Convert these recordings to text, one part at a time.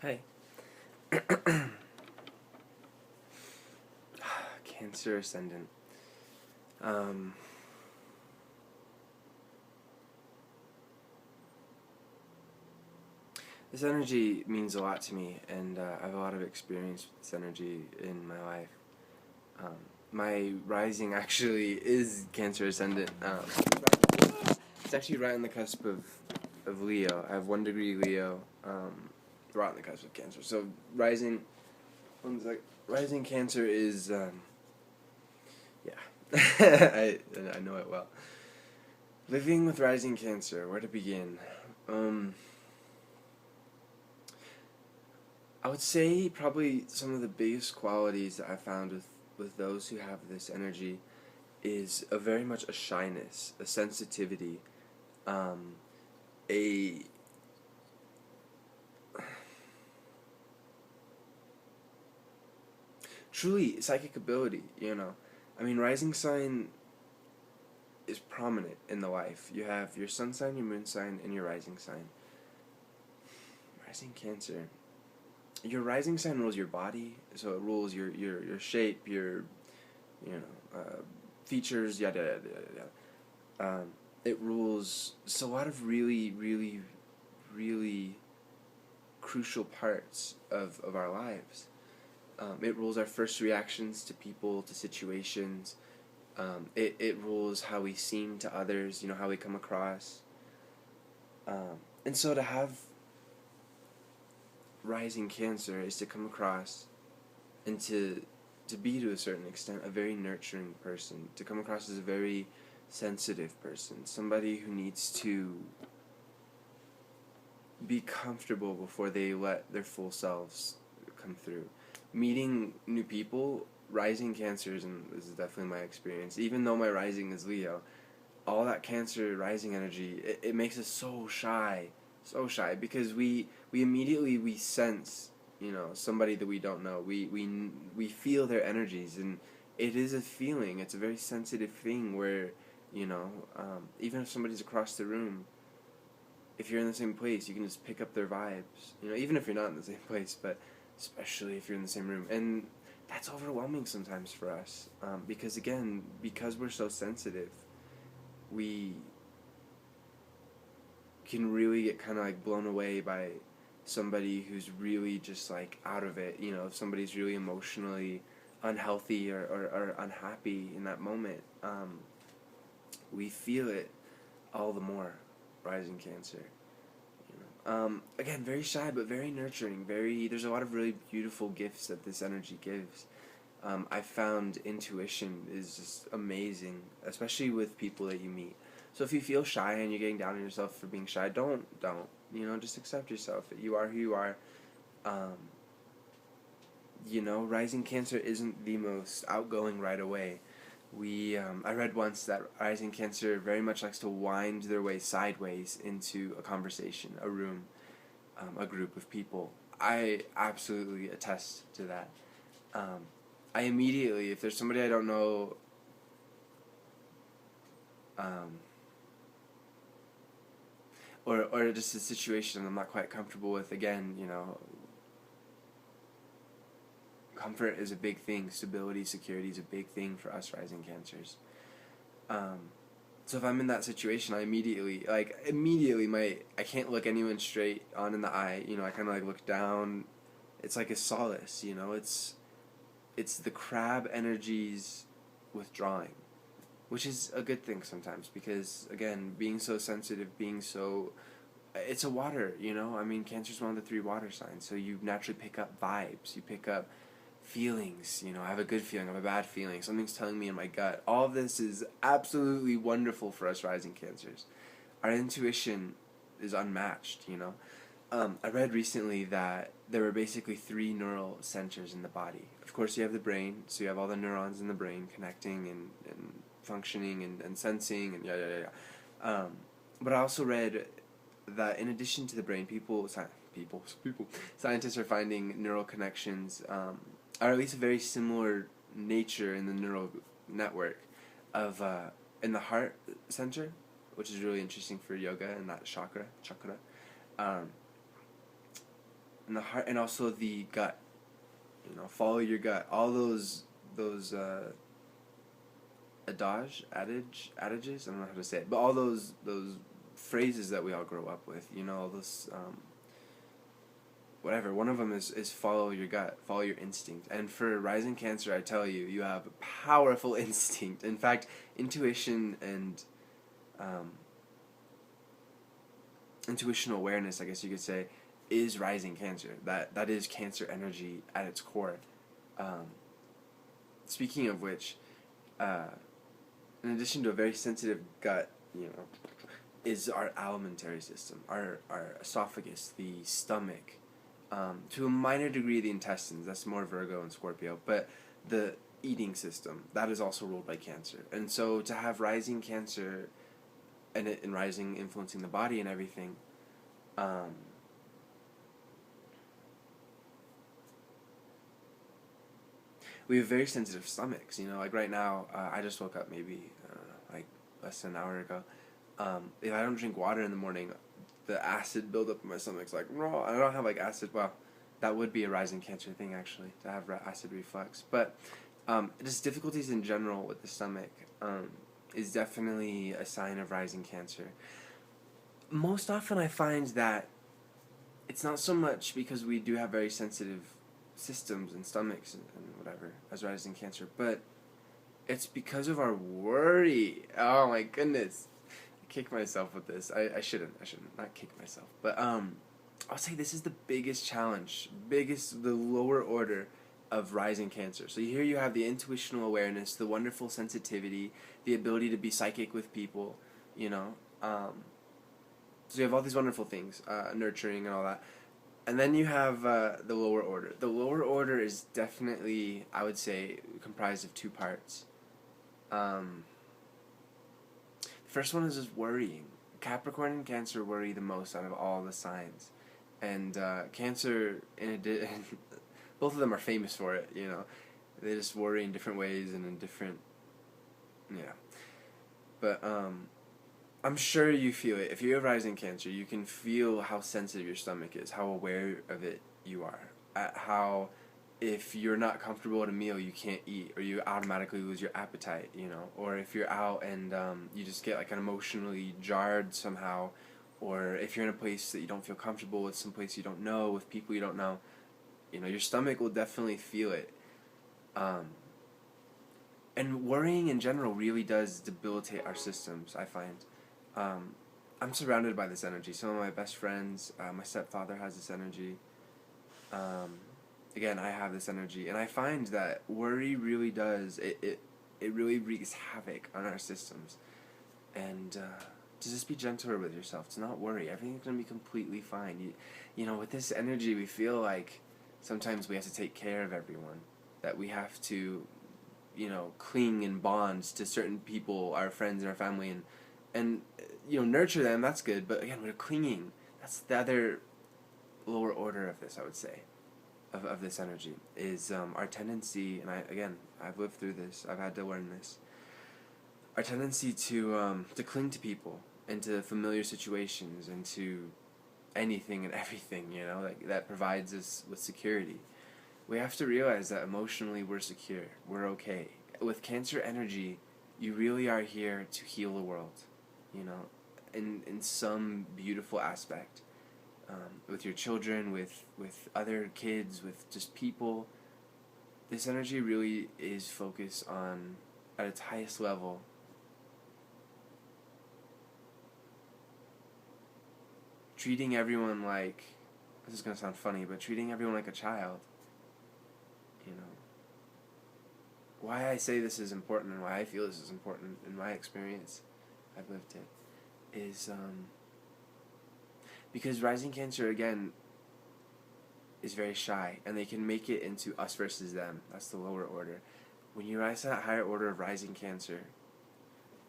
Hi. Cancer Ascendant. Um, this energy means a lot to me, and I have a lot of experience with this energy in my life. Um, my rising actually is Cancer Ascendant. It's actually right on the cusp of Leo. I have 1 degree Leo, right on the cusp of Cancer. So rising, rising Cancer is, yeah, I know it well. Living with rising Cancer, where to begin? I would say probably some of the biggest qualities that I found with those who have this energy is very much a shyness, a sensitivity, a truly psychic ability, I mean, rising sign is prominent in the life. You have your sun sign, your moon sign, and your rising sign. Rising Cancer. Your rising sign rules your body, so it rules your shape, your you features, yada yada yada. It rules so a lot of really, really, really crucial parts of our lives. It rules our first reactions to people, to situations. It rules how we seem to others, how we come across. And so to have rising Cancer is to come across and to be, to a certain extent, a very nurturing person, to come across as a very sensitive person, somebody who needs to be comfortable before they let their full selves come through. Meeting new people, rising Cancers, and this is definitely my experience, even though my rising is Leo, all that Cancer rising energy, it makes us so shy, because we immediately we sense, somebody that we don't know. We feel their energies, and it is a feeling. It's a very sensitive thing where, even if somebody's across the room, if you're in the same place, you can just pick up their vibes. Even if you're not in the same place, but especially if you're in the same room, and that's overwhelming sometimes for us, because again, because we're so sensitive, we can really get kind of like blown away by somebody who's really just like out of it. If somebody's really emotionally unhealthy or unhappy in that moment, we feel it all the more. Rising Cancer. Again, very shy but very nurturing. There's a lot of really beautiful gifts that this energy gives. I found intuition is just amazing, especially with people that you meet. So if you feel shy and you're getting down on yourself for being shy, don't. Just accept yourself. You are who you are. Rising Cancer isn't the most outgoing right away. I read once that rising Cancer very much likes to wind their way sideways into a conversation, a room, a group of people. I absolutely attest to that. I immediately, if there's somebody I don't know, or just a situation I'm not quite comfortable with, again, comfort is a big thing. Stability, security is a big thing for us rising Cancers. So if I'm in that situation, I immediately, I can't look anyone straight on in the eye. I kind of like look down. It's like a solace. It's the crab energies withdrawing, which is a good thing sometimes, because again, being so sensitive, it's a water. I mean, Cancer's one of the 3 water signs, so you naturally pick up vibes. You pick up feelings. I have a good feeling, I have a bad feeling, something's telling me in my gut. All of this is absolutely wonderful for us rising Cancers. Our intuition is unmatched. I read recently that there were basically 3 neural centers in the body. Of course, you have the brain, so you have all the neurons in the brain connecting and functioning and sensing and yada yada yada. But I also read that in addition to the brain, scientists are finding neural connections, or at least a very similar nature in the neural network of in the heart center, which is really interesting for yoga and that chakra. and the heart, and also the gut. You know, follow your gut. All those adages. I don't know how to say it, but all those phrases that we all grow up with. You know, all those whatever. One of them is follow your gut, follow your instinct. And for rising Cancer, I tell you, you have a powerful instinct. In fact, intuition and um, intuitional awareness, I guess you could say, is rising Cancer. That is Cancer energy at its core. Um, Speaking of which, in addition to a very sensitive gut, you know, is our alimentary system, our esophagus, the stomach, to a minor degree the intestines. That's more Virgo and Scorpio, but the eating system, that is also ruled by Cancer. And so to have rising Cancer and rising influencing the body and everything, we have very sensitive stomachs. You know, like right now, I just woke up maybe, I don't know, like less than an hour ago. If I don't drink water in the morning, the acid buildup in my stomach's like, raw. I don't have like acid. Well, that would be a rising Cancer thing actually, to have acid reflux. But just difficulties in general with the stomach is definitely a sign of rising Cancer. Most often, I find that it's not so much because we do have very sensitive systems and stomachs and whatever as rising Cancer, but it's because of our worry. Oh my goodness. I kick myself with this. I shouldn't not kick myself. But I'll say this is the biggest challenge, the lower order of rising Cancer. So here you have the intuitional awareness, the wonderful sensitivity, the ability to be psychic with people, you know. So you have all these wonderful things, nurturing and all that. And then you have the lower order. The lower order is definitely, I would say, comprised of two parts. The first one is just worrying. Capricorn and Cancer worry the most out of all the signs. And Cancer, both of them are famous for it, you know. They just worry in different ways and in different, yeah. But I'm sure you feel it. If you have rising Cancer, you can feel how sensitive your stomach is, how aware of it you are, at how if you're not comfortable at a meal, you can't eat, or you automatically lose your appetite, you know, or if you're out and you just get like emotionally jarred somehow, or if you're in a place that you don't feel comfortable with, some place you don't know, with people you don't know, you know, your stomach will definitely feel it. And worrying in general really does debilitate our systems, I find. I'm surrounded by this energy. Some of my best friends, my stepfather has this energy. Again, I have this energy. And I find that worry really does, it really wreaks havoc on our systems. And to just be gentler with yourself, to not worry. Everything's going to be completely fine. You know, with this energy, we feel like sometimes we have to take care of everyone. That we have to, you know, cling and bond to certain people, our friends and our family, and you know, nurture them. That's good, but again, we're clinging. That's the other lower order of this, I would say, of this energy is our tendency. And I've lived through this. I've had to learn this. Our tendency to cling to people and to familiar situations and to anything and everything, you know, like that provides us with security. We have to realize that emotionally we're secure. We're okay. With Cancer energy, you really are here to heal the world, you know, in some beautiful aspect. With your children, with other kids, with just people. This energy really is focused on, at its highest level, treating everyone like, this is going to sound funny, but treating everyone like a child. You know, why I say this is important and why I feel this is important in my experience, I've lived it, is because rising Cancer, again, is very shy, and they can make it into us versus them. That's the lower order. When you rise to that higher order of rising Cancer,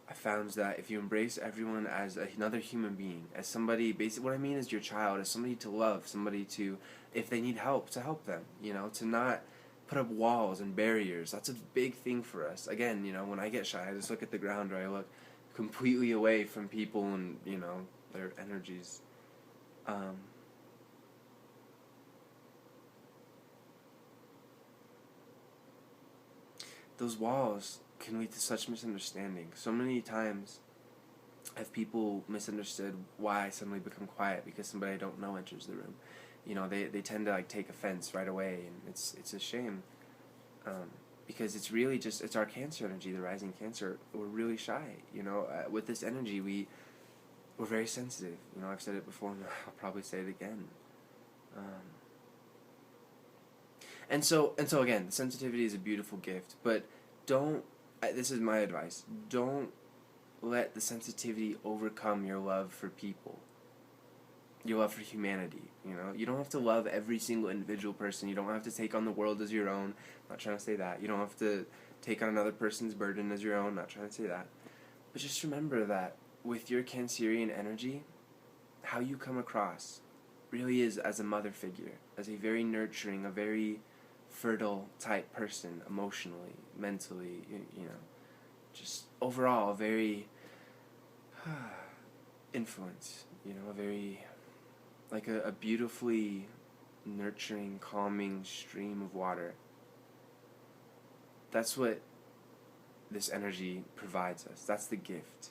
I found that if you embrace everyone as another human being, as somebody, basically what I mean is your child, as somebody to love, somebody to, if they need help, to help them, you know, to not put up walls and barriers. That's a big thing for us. Again, you know, when I get shy, I just look at the ground, or I look completely away from people and, you know, their energies. those walls can lead to such misunderstanding. So many times have people misunderstood why I suddenly become quiet because somebody I don't know enters the room. You know, they tend to like take offense right away, and it's a shame, because it's really just, it's our Cancer energy, the rising Cancer. We're really shy, you know. With this energy, we're very sensitive. You know, I've said it before, and I'll probably say it again. And so again, sensitivity is a beautiful gift, but don't, this is my advice, don't let the sensitivity overcome your love for people, your love for humanity. You know, you don't have to love every single individual person. You don't have to take on the world as your own. I'm not trying to say that. You don't have to take on another person's burden as your own. I'm not trying to say that. But just remember that with your Cancerian energy, how you come across really is as a mother figure, as a very nurturing, a very fertile type person, emotionally, mentally, you know, just overall a very influence, you know, a very, like a beautifully nurturing, calming stream of water. That's what this energy provides us. That's the gift.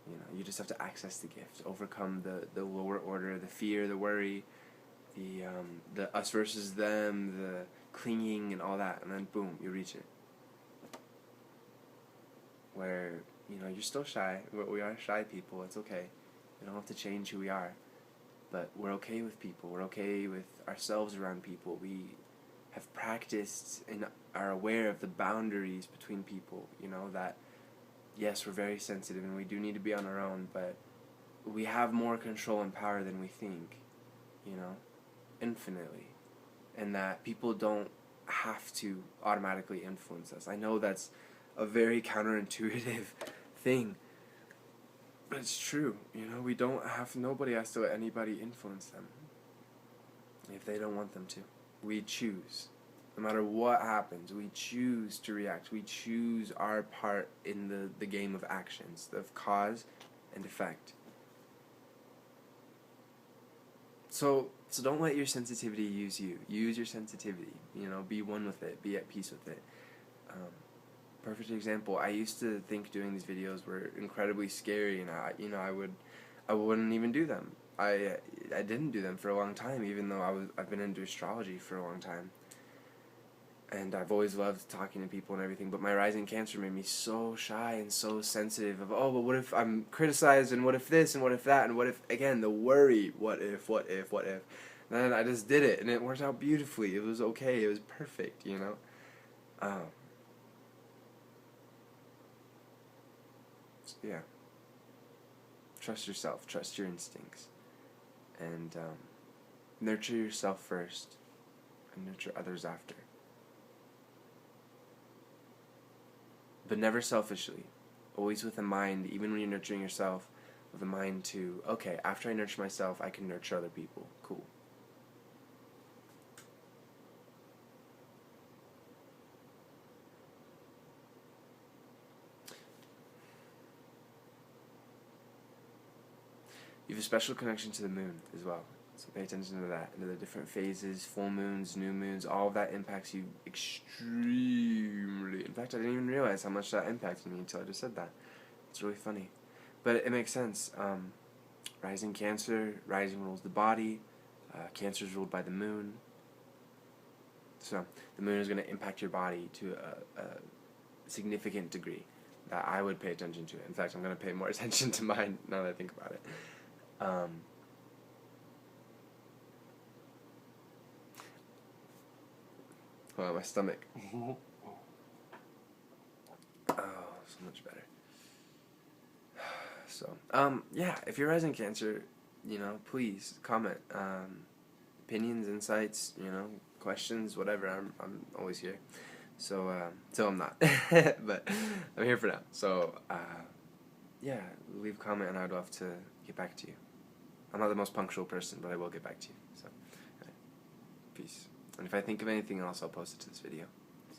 You know, you just have to access the gift, overcome the lower order, the fear, the worry, the us versus them, the clinging and all that, and then boom, you reach it. Where, you know, you're still shy. We are shy people. It's okay. We don't have to change who we are. But we're okay with people. We're okay with ourselves around people. We have practiced and are aware of the boundaries between people. You know, that, yes, we're very sensitive and we do need to be on our own, but we have more control and power than we think. You know, infinitely. And that people don't have to automatically influence us. I know that's a very counterintuitive thing, but it's true. You know, we don't have, nobody has to let anybody influence them if they don't want them to. We choose. No matter what happens, we choose to react. We choose our part in the game of actions, of cause and effect. So don't let your sensitivity use you. Use your sensitivity. You know, be one with it. Be at peace with it. Perfect example. I used to think doing these videos were incredibly scary, and I wouldn't even do them. I didn't do them for a long time, even though I've been into astrology for a long time. And I've always loved talking to people and everything, but my rising Cancer made me so shy and so sensitive of, oh, but what if I'm criticized, and what if this, and what if that, and what if, again, the worry, what if. And then I just did it, and it worked out beautifully. It was okay. It was perfect, you know? Yeah. Trust yourself. Trust your instincts. And nurture yourself first, and nurture others after. But never selfishly. Always with a mind, even when you're nurturing yourself, with a mind to, okay, after I nurture myself, I can nurture other people. Cool. You have a special connection to the moon as well. So pay attention to that, and to the different phases, full moons, new moons, all of that impacts you extremely. In fact, I didn't even realize how much that impacted me until I just said that. It's really funny. But it makes sense. Rising Cancer, rising rules the body. Cancer is ruled by the moon. So the moon is going to impact your body to a significant degree that I would pay attention to. In fact, I'm going to pay more attention to mine now that I think about it. Hold on, my stomach. Oh, so much better. So, yeah, if you're rising Cancer, you know, please comment. Opinions, insights, you know, questions, whatever. I'm always here. So, so I'm not, but I'm here for now. So, yeah, leave a comment, and I'd love to get back to you. I'm not the most punctual person, but I will get back to you. So, right. Peace. And if I think of anything else, I'll post it to this video. So,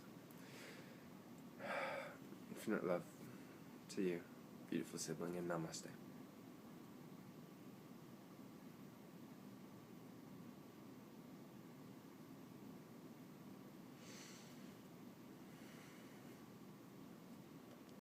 infinite love to you, beautiful sibling, and namaste.